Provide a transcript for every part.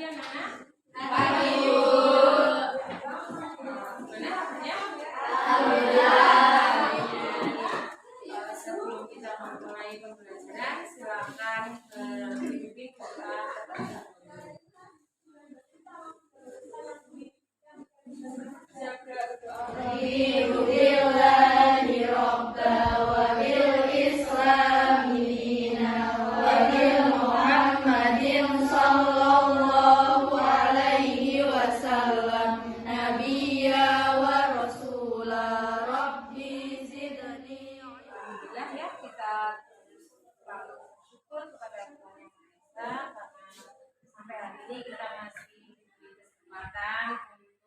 pagi anak-anak. Pagi Bu. Gimana kabarnya? Alhamdulillah. Sebelum kita memulai pembelajaran, silakan memimpin doa. Alhamdulillahi Rabba wa bil Islami dina wa bil Muhammadin sallallahu alaihi wasallam nabiyya wa rasula rabbi zidni. Alhamdulillah ya, kita bersyukur kepada Tuhan Yang Maha Esa karena sampai hari ini kita masih diberi kesempatan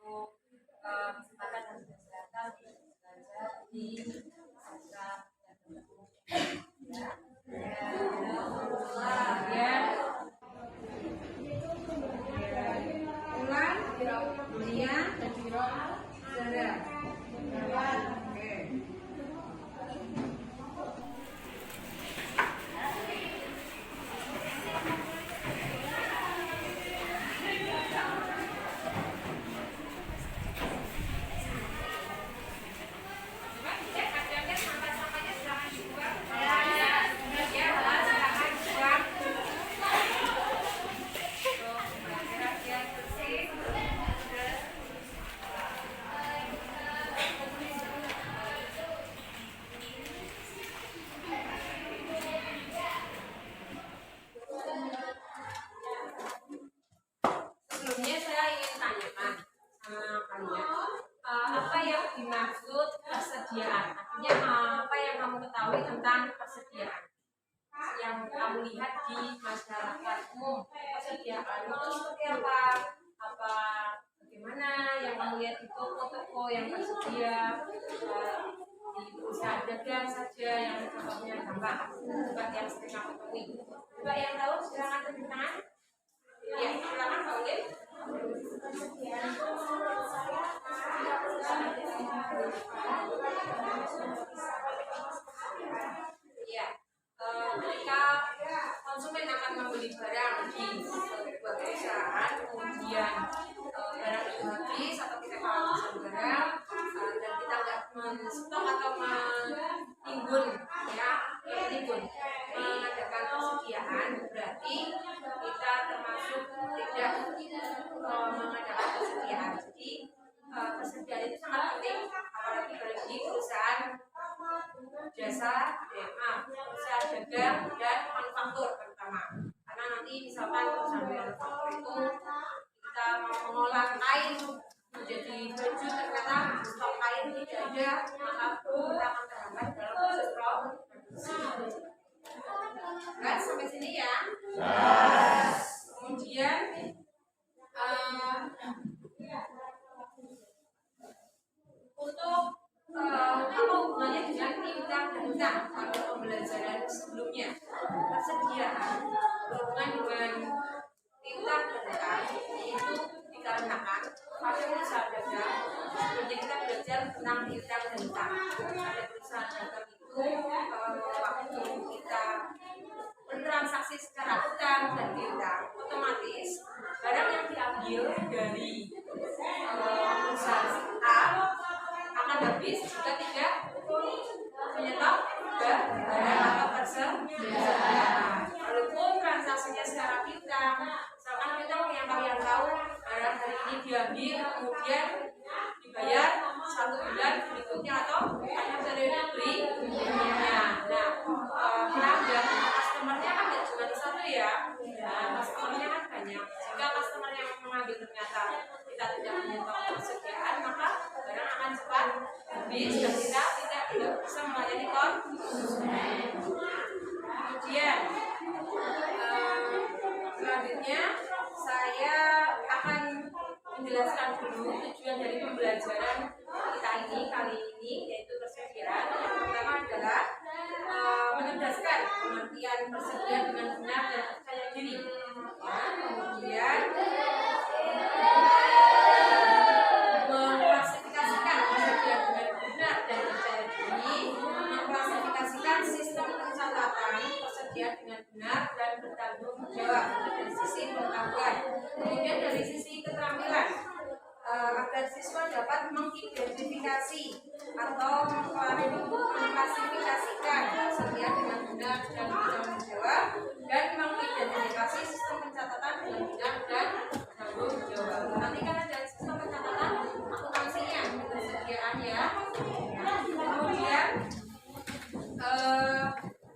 untuk kesempatan dan kesehatan untuk belajar di masa Ulan, Mulia, dan Zara. Oke. Sebelumnya saya ingin tanyakan sama kalian, apa yang dimaksud persediaan? Artinya apa yang kamu ketahui tentang persediaan? Yang kamu lihat di masyarakatmu, persediaan itu seperti apa? Bagaimana yang kamu lihat di toko-toko yang tersedia, di perusahaan dagang saja yang contohnya gampang, tempat yang sering kamu temui. Coba yang tahu silakan tunjuk tangan. Ya, silakan Pak Udin. Ya, ketika konsumen akan membeli barang di sebuah perusahaan, kemudian barang itu habis atau kita kehabisan barang, dan kita nggak menstok atau menimbun, mengadakan persediaan, berarti kita termasuk tidak mengadakan persediaan. Jadi persediaan itu sangat penting, apalagi bagi perusahaan jasa, perusahaan dagang dan manufaktur terutama. Karena nanti misalkan perusahaan manufaktur itu kita mau mengolah kain menjadi baju, ternyata stok kain tidak ada, maka kita akan terhambat dalam proses produksi. Kan sampai sini ya. Kemudian untuk apa hubungannya dengan piutang dan utang pada pembelajaran sebelumnya? Persediaan berhubungan dengan piutang dan utang itu dikarenakan pada perusahaan dagang sebelumnya kita belajar tentang piutang dan utang. Pada perusahaan dagang itu waktu kita bertransaksi secara utang dan piutang, otomatis barang yang diambil dari perusahaan A akan habis jika tidak menyetok barang atau persediaan. Walaupun transaksinya secara piutang, misalkan piutang yang kalian tahu barang hari ini diambil kemudian dibayar 1 bulan berikutnya atau hanya periode berikutnya. Nah, pelanggan customernya kan tidak cuma satu ya, customernya kan banyak. Jika customer yang mengambil ternyata kita tidak menyetok persediaan, maka barang akan cepat habis dan kita tidak bisa melayani konsumen. Kemudian selanjutnya saya akan menjelaskan dulu tujuan dari pembelajaran kita ini kali ini, yaitu persediaan. Yang pertama adalah menegaskan pengertian persediaan dengan benar dan percaya diri. Kemudian mengklasifikasikan persediaan dengan benar dan percaya diri, mengklasifikasikan sistem pencatatan persediaan dengan benar dan bertanggung jawab dari sisi pengetahuan. Kemudian siswa dapat mengidentifikasi atau mengklasifikasikan persediaan dengan benar dan bertanggung jawab, dan mengidentifikasi sistem pencatatan dengan benar dan bertanggung jawab. Nanti kan ada sistem pencatatan akuntansinya, persediaan ya. Kemudian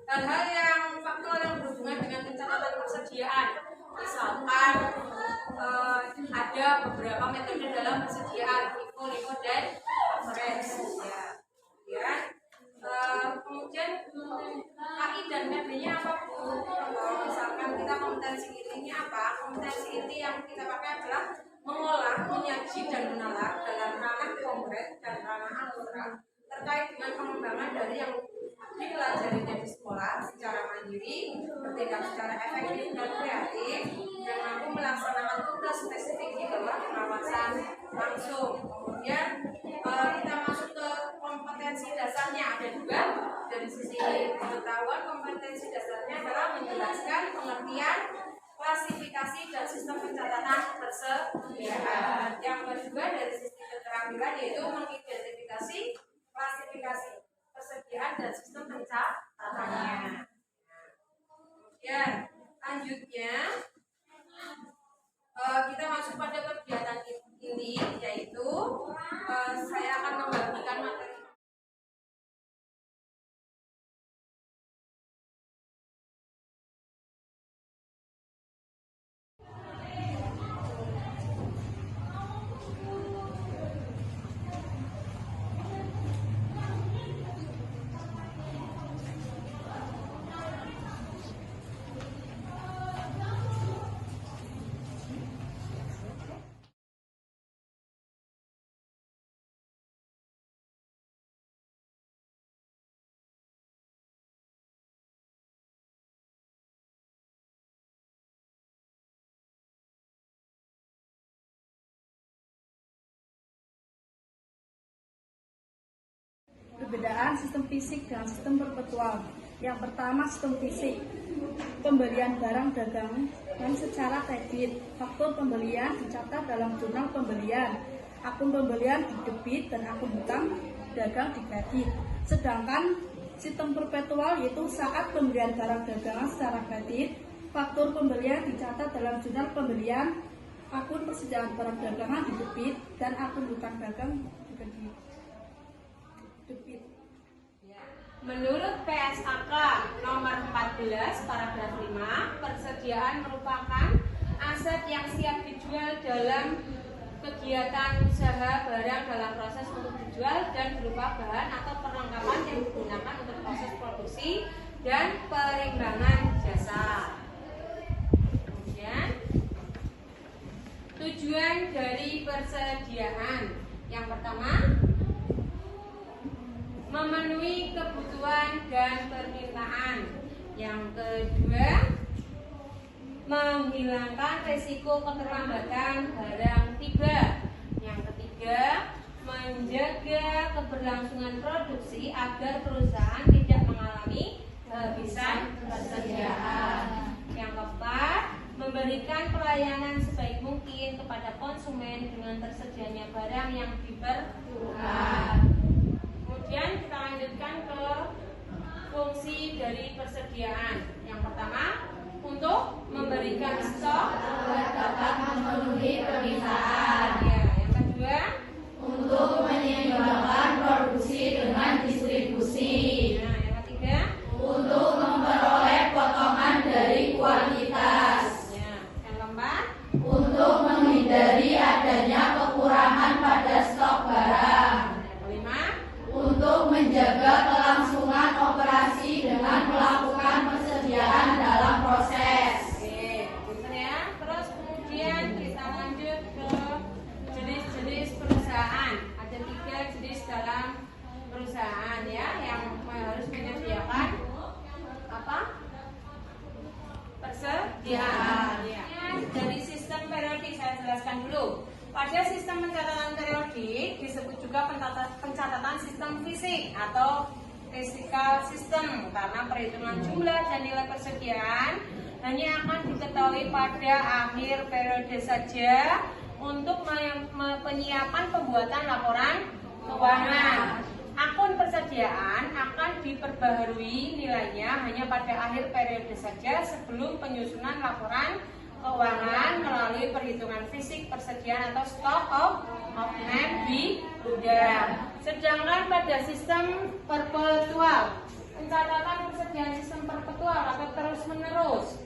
hal-hal yang faktor yang berhubungan dengan pencatatan persediaan, misalkan ada beberapa metode dalam persediaan, FIFO, LIFO, dan average ya. Kemudian KI dan metodenya apa Bu? Misalkan kita kompetensi intinya apa? Kompetensi inti yang kita pakai adalah mengolah, menyaji, dan menalar dalam ranah konkret dan ranah abstrak terkait dengan pengembangan dari yang dipelajarinya di sekolah secara mandiri, bertindak secara efektif dan kreatif, dan mampu melaksanakan tugas spesifik di bawah pengawasan langsung. Kemudian kita masuk ke kompetensi dasarnya, ada dua. Dari sisi pengetahuan, kompetensi dasarnya adalah menjelaskan pengertian, klasifikasi, dan sistem pencatatan persediaan. Yang kedua dari sisi keterampilan yaitu mengidentifikasi, klasifikasi persediaan dan sistem pencatatannya. Kemudian lanjutnya kita masuk pada kegiatan ini, yaitu saya akan membagikan materi. Perbedaan sistem fisik dan sistem perpetual. Yang pertama, sistem fisik. Pembelian barang dagangan secara kredit. Faktur pembelian dicatat dalam jurnal pembelian. Akun pembelian di debit dan akun hutang dagang di kredit. Sedangkan sistem perpetual yaitu saat pembelian barang dagangan secara kredit, faktur pembelian dicatat dalam jurnal pembelian, akun persediaan barang dagangan di debit dan akun hutang dagang di kredit. Menurut PSAK nomor 14 paragraf 5, persediaan merupakan aset yang siap dijual dalam kegiatan usaha barang dalam proses untuk dijual dan berupa bahan atau perlengkapan yang digunakan untuk proses produksi dan perimbangan jasa. Kemudian tujuan dari persediaan yang pertama, memenuhi kebutuhan dan permintaan. Yang kedua, menghilangkan risiko keterlambatan barang tiba. Yang ketiga, menjaga keberlangsungan produksi agar perusahaan tidak mengalami kehabisan persediaan. Yang keempat, memberikan pelayanan sebaik mungkin kepada konsumen dengan tersedianya barang yang diperlukan. Kemudian kita lanjutkan ke fungsi dari persediaan. Yang pertama, untuk memberikan stok agar dapat memenuhi permintaan. Ya, yang kedua, Untuk menyeimbangkan produksi dengan distribusi. nah, yang ketiga, Untuk memperoleh potongan dari kualitas. ya, yang keempat, Untuk menghindari adanya kekurangan pada stok barang. yang kelima, Untuk menjaga kelangsungan operasi dengan melakukan persediaan dalam proses. oke, pinter ya. Terus kemudian kita lanjut ke jenis-jenis perusahaan. Ada 3 jenis dalam perusahaan ya yang harus menyediakan apa? Persediaan. Ya. Dari sistem periodik saya jelaskan dulu. Pada sistem pencatatan periodik disebut juga pencatatan sistem fisik atau physical system karena perhitungan jumlah dan nilai persediaan hanya akan diketahui pada akhir periode saja untuk penyiapan pembuatan laporan keuangan. Akun persediaan akan diperbaharui nilainya hanya pada akhir periode saja sebelum penyusunan laporan keuangan melalui perhitungan fisik persediaan atau stock of name di gudang. Sedangkan pada sistem perpetual, pencatatan persediaan sistem perpetual atau terus menerus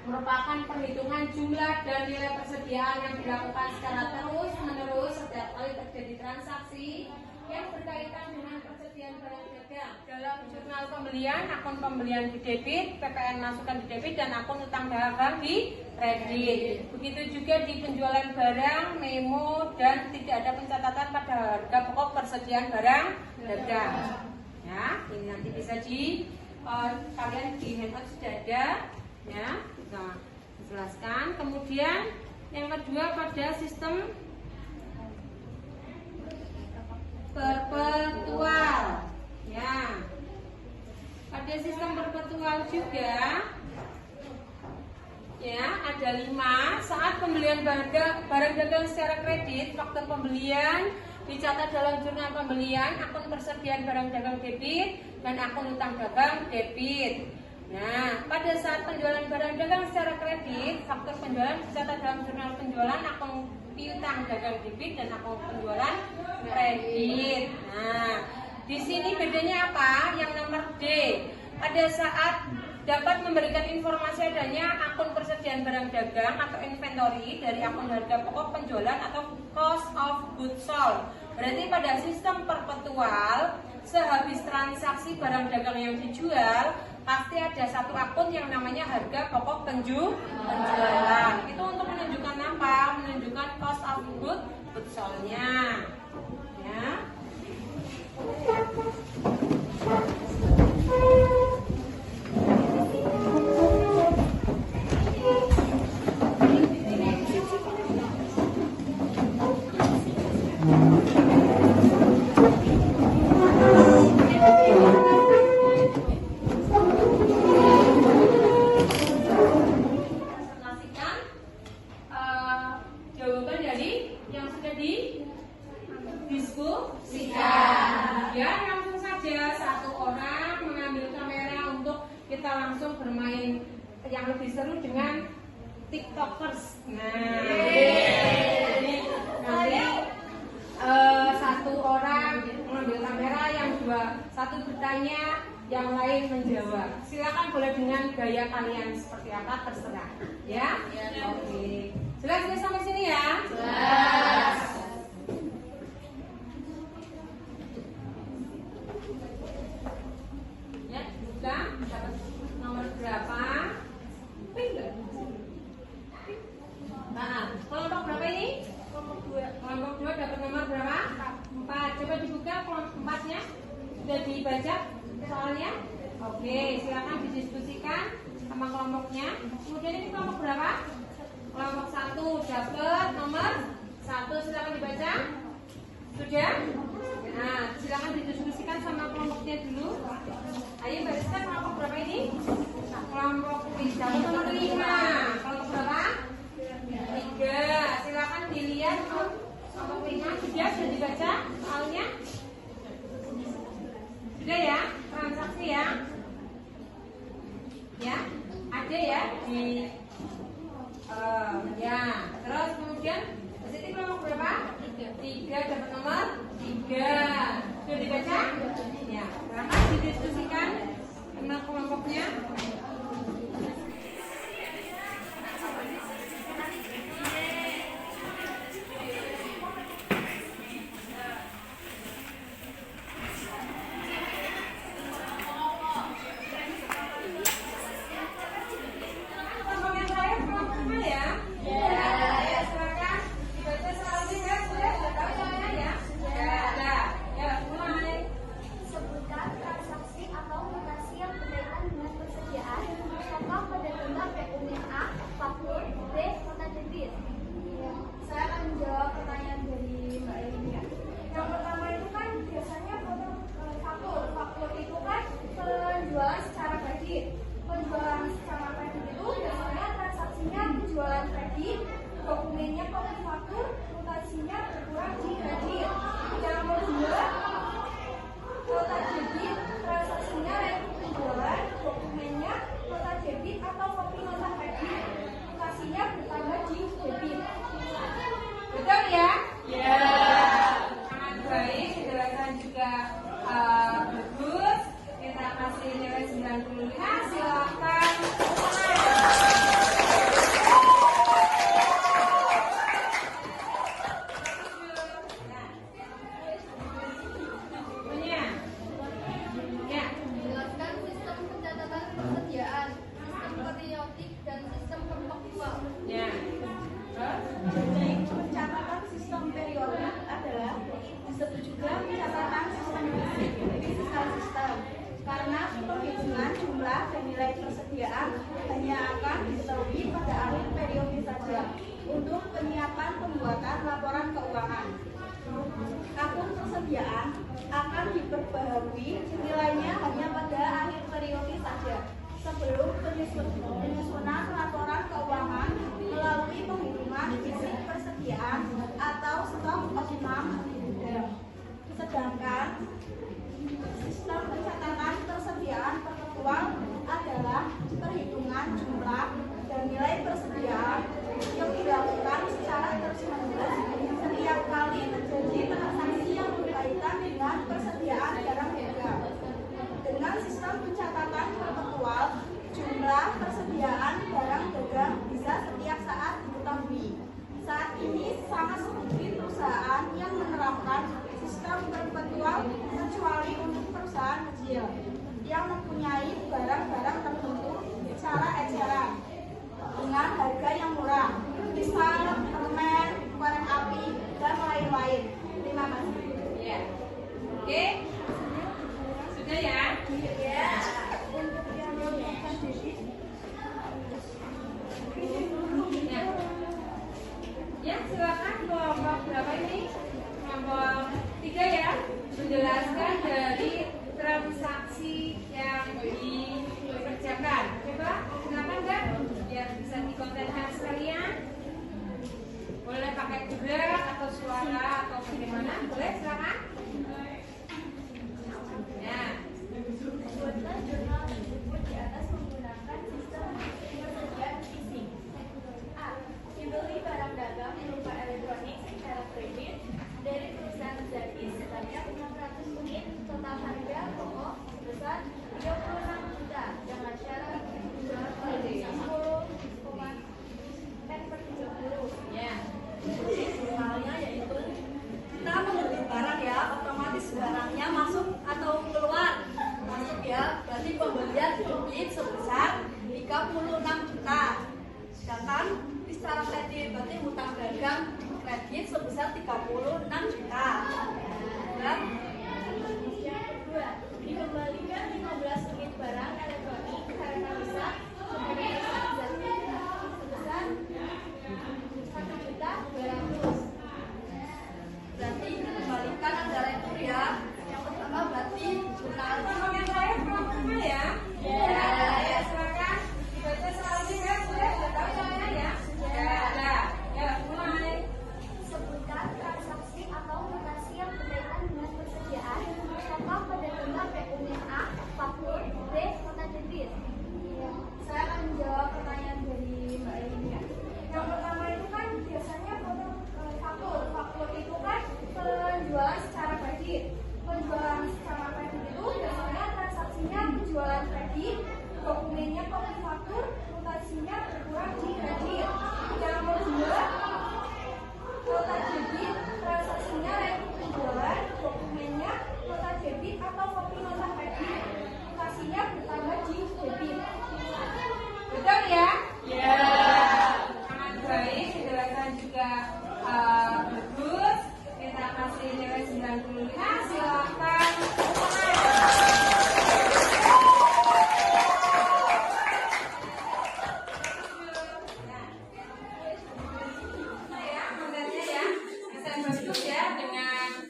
merupakan perhitungan jumlah dan nilai persediaan yang dilakukan secara terus menerus setiap kali terjadi transaksi yang berkaitan dengan persediaan barang dagang. Dalam jurnal pembelian, akun pembelian di debit, PPN masukkan di debit, dan akun utang dagang di kredit. Begitu juga di penjualan barang, memo, dan tidak ada pencatatan pada harga pokok persediaan barang dagang. Ya, ini nanti bisa kalian di handout sudah ada, ya, bisa dijelaskan. Kemudian yang kedua pada sistem perpetual, ya. Pada sistem perpetual juga, ya, ada 5. Saat pembelian barang dagang secara kredit, faktor pembelian dicatat dalam jurnal pembelian, akun persediaan barang dagang debit, dan akun utang dagang debit. Nah, pada saat penjualan barang dagang secara kredit, faktor penjualan dicatat dalam jurnal penjualan, akun piutang dagang debit, dan akun penjualan kredit. Nah, di sini bedanya apa? Yang nomor D, pada saat dapat memberikan informasi adanya akun persediaan barang dagang atau inventory dari akun harga pokok penjualan atau cost of goods sold. Berarti pada sistem perpetual, sehabis transaksi barang dagang yang dijual, pasti ada satu akun yang namanya harga pokok penjualan. Itu untuk menunjukkan apa? Menunjukkan cost of goods sold-nya. Ya. Jawaban dari yang sudah didiskusikan. Ya, langsung saja satu orang mengambil kamera untuk kita langsung bermain yang lebih seru dengan TikTokers. Nah, jadi nanti satu orang mengambil kamera, yang satu bertanya, yang lain menjawab. Silakan boleh dengan gaya kalian seperti apa, terserah. Ya, oke. Jelas sampai sini ya? Jelas. Ya, buka. Dapat nomor berapa? Nah, kelompok berapa ini? Kelompok 2 dapat nomor berapa? 4. Coba dibuka kelompok 4-nya. Sudah dibaca soalnya? Oke, silakan didiskusikan sama kelompoknya. Kemudian ini kelompok berapa? Kelompok 1 dapat nomor 1, silakan dibaca. Sudah? Nah, silakan didiskusikan sama kelompoknya dulu. Ayo bariskan kelompok berapa ini? Kelompok 3 nomor 5. Kelompok berapa? 3. Silakan dilihat kelompok 5 sudah dibaca soalnya? Sudah ya? Transaksi ya? Ya? Ada ya di ya, terus kemudian positif kelompok berapa? 3 dapat nomor 3. Sudah dibaca? Ya, silakan didiskusikan sama kelompoknya. penjelasan juga bagus. Kita kasih nilai 95. Silakan. Jelaskan sistem pencatatan persediaan, sistem periodik, dan sistem perpaktual. Pencatatan sistem periodik adalah disebut juga pencatatan sistem fisik, physical system, karena penghitungan jumlah dan nilai persediaan hanya akan diketahui pada akhir periode saja untuk penyiapan pembuatan laporan keuangan. Akun persediaan akan diperbaharui nilainya hanya pada akhir periode saja sebelum penyusunan laporan keuangan melalui penghitungan fisik persediaan atau stok optimum di gudang. Sedangkan sistem pencatatan persediaan perpetual adalah perhitungan jumlah dan nilai persediaan yang dilakukan secara terus-menerus setiap kali terjadi transaksi yang berkaitan dengan persediaan barang dagang. Dengan sistem pencatatan perpetual, jumlah persediaan barang dagang bisa setiap saat diketahui. Saat ini sangat sedikit perusahaan yang menerapkan sistem perpetual kecuali untuk perusahaan kecil yang mempunyai barang-barang tertentu secara eceran dengan harga yang murah, misal permen, korek api, dan lain-lain. Terima kasih. Ya. Oke. Sudah ya? Ya, untuk yang melakukan debit. Ya, silakan kelompok berapa ini? Kelompok 3 ya, menjelaskan dari transaksi yang dikerjakan. Coba, silakan Kak, biar bisa dikontenkan sekalian. Boleh pakai gerak atau suara atau bagaimana? Boleh, silakan. Ya. Buatlah jurnal tersebut di atas menggunakan sistem persediaan fisik. A. Dibeli barang dagang berupa elektronik secara kredit dari perusahaan Zaki sebanyak 600 unit, total harga pokok sebesar 36 juta dengan syarat jual pada 10,10/30. Ya. Misalnya yaitu kita membeli barang ya, otomatis barangnya masuk atau keluar. Masuk ya, berarti pembelian debit sebesar 36 juta. Sedangkan secara kredit berarti hutang dagang kredit sebesar 36 juta. Ya. Yang kedua, dikembalikan 15 unit barang elektronik karena rusak kepada perusahaan Zaki sebesar 1.200.000. Berarti dikembalikan antara itu ya. Yang pertama berarti jurnal. Kelompok yang lain kelompok 5 ya? Ya, silakan. Dibaca soalnya ya, boleh? Sudah tahu soalnya ya? Ya. Ya, mulai. Sebutkan transaksi atau mutasi yang berkaitan dengan persediaan contoh pada gambar dokumen A, faktur, B, nota debit. Saya akan menjawab pertanyaan dari Mbak Aini ya. Yang pertama itu kan biasanya faktur. Faktur itu kan penjualan secara kredit. Penjualan secara kredit itu biasanya transaksinya penjualan kredit, dokumennya kopi faktur, mutasinya berkurang di kredit. Yang kedua, nota debit, transaksinya rekening penjualan, dokumennya nota debit atau kopi nota kredit, mutasinya bertambah di debit. Betul ya? Ya. Sangat baik, penjelasan juga bagus. Kita kasih nilai 95. Silakan. Kontennya ya, bisa bagus ya dengan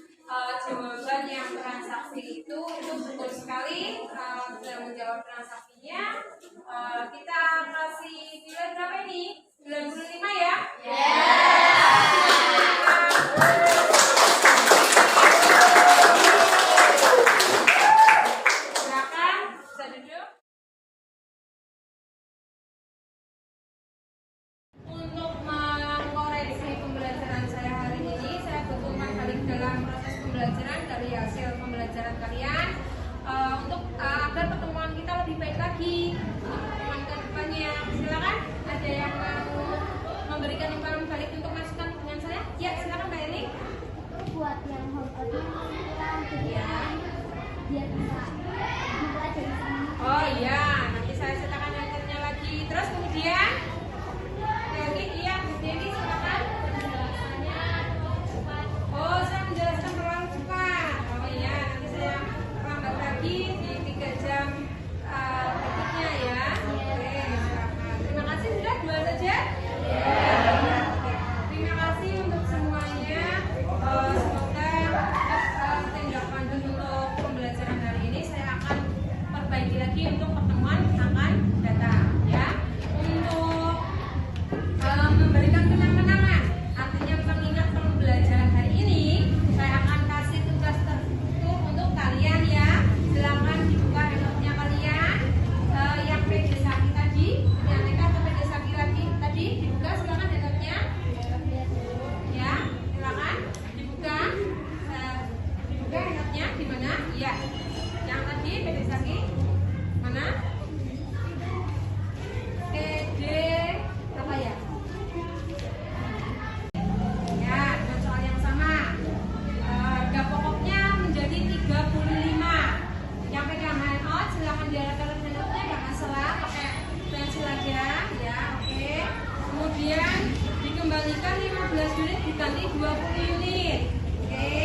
jawaban yang transaksi itu betul sekali. Sudah menjawab transaksinya. Kita kasih nilai berapa ini? 95 ya? Silakan, bisa duduk. Untuk mengkoreksi pembelajaran saya hari ini, saya butuh balik dalam proses pembelajaran dari hasil pembelajaran kalian untuk agar pertemuan kita lebih baik lagi untuk pertemuan ke depannya. Silakan, ada yang mau memberikan imbalan balik untuk masukan dengan saya? Ya, silakan Mbak Eli. Buat yang hobinya pulang kegiatan biar bisa belajar sama. Oh iya, nanti saya sertakan nantinya lagi. Terus kemudian lagi, iya Bu Dewi silakan. Penjelasannya cepat. Oh, saya menjelaskan terlalu cepat. Oh iya, nanti saya lambat lagi di 3 jam berikutnya ya. Oke, silakan. Terima kasih, sudah 2 saja. Terima kasih untuk semuanya. Semoga tindak lanjut untuk pembelajaran hari ini saya akan perbaiki lagi untuk pertemuan akan datang ya. Untuk memberikan kenang-kenangan, artinya pengingat pembelajaran hari ini, saya akan kasih tugas tertutup untuk kalian ya. Silakan dibuka handphonenya kalian yang PD Saki tadi, yang TK atau PD Saki lagi tadi dibuka, silakan handphonenya ya, silakan dibuka. Dibuka handphonenya di mana? Iya, yang tadi PD Saki mana? PD apa ya? Ya, dengan soal yang sama. Harga pokoknya menjadi 35. Yang pegang handout silakan diarahkan handoutnya, nggak masalah, pakai pensil aja ya. Oke. Kemudian dikembalikan 15 unit diganti 20 unit. Oke.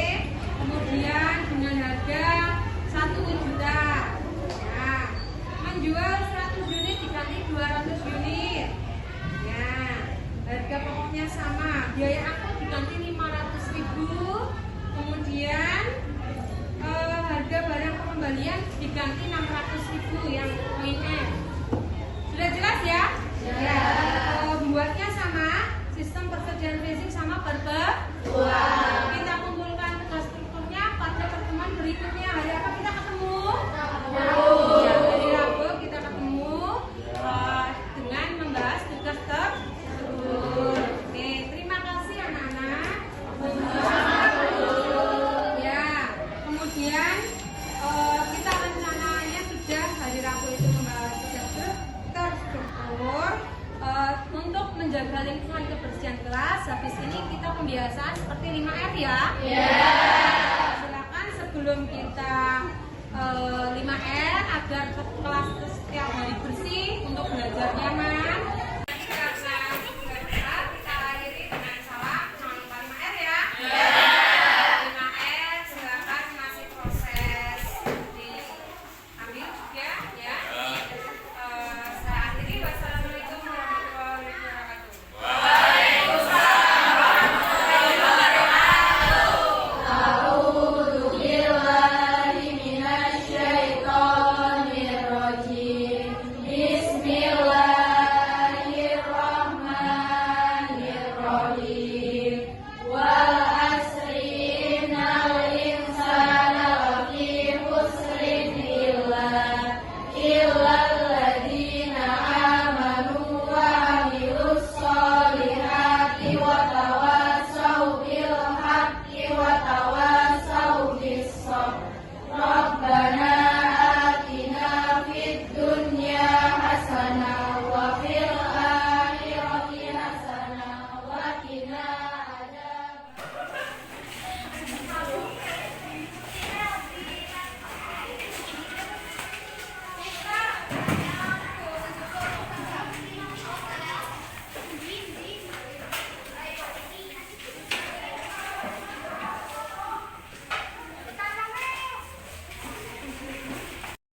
Kemudian dengan harga 1 juta. Ya. Menjual 100 unit diganti 200 unit. Ya. Harga pokoknya sama. Biaya angkut diganti 500.000. Kemudian harga barang pengembalian diganti 600.000 yang poin F. Sudah jelas ya? Ya. Buatnya sama, sistem persediaan fisik sama pertemuan. Kita kumpulkan tugas strukturnya pada pertemuan berikutnya. Hari apa kita ketemu? Ya, hari Rabu kita ketemu dengan membahas tugas struktur. Oke, terima kasih anak-anak. Ya, kemudian kita rencananya sudah hari Rabu itu membahas tugas terstruktur untuk menjaga lingkungan kebersihan kelas. Habis ini kita pembiasaan seperti 5R ya. Silakan sebelum kita 5R agar kelas setiap hari bersih untuk belajar nyaman.